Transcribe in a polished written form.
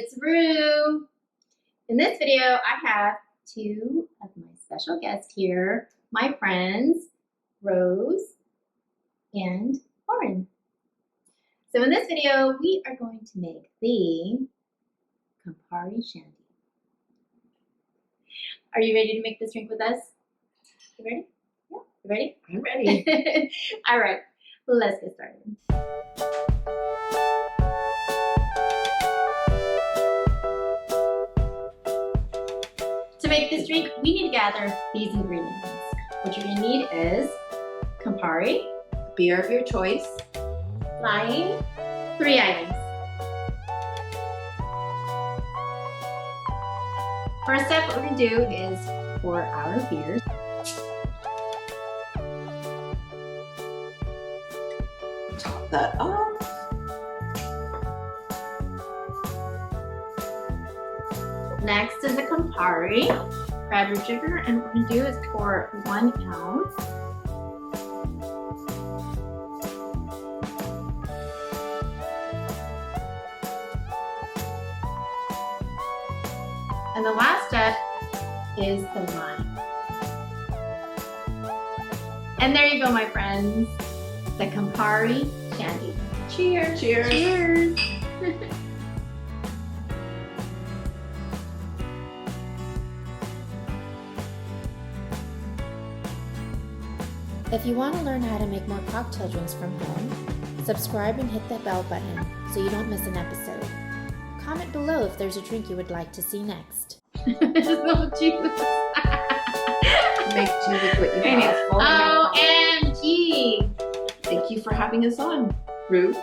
it's Rue. In this video, I have two of my special guests here, my friends, Rose and Lauren. So in this video, we are going to make the Campari Shandy. Are you ready to make this drink with us? You ready? Yeah. You ready? I'm ready. All right, let's get started. To make this drink, we need to gather these ingredients. What you're gonna need is Campari, Beer of your choice. lime, 3 items. First step, what we're gonna do is pour our beer. Top that off. Next is the Campari. Grab your sugar, and what we're gonna do is pour 1 ounce. And the last step is the lime. And there you go, my friends. The Campari Shandy. Cheers. Cheers. Cheers. If you want to learn how to make more cocktail drinks from home, subscribe and hit that bell button so you don't miss an episode. Comment below if there's a drink you would like to see next. There's no juice. Make do with what you And have. it's OMG. Thank you for having us on, Rue.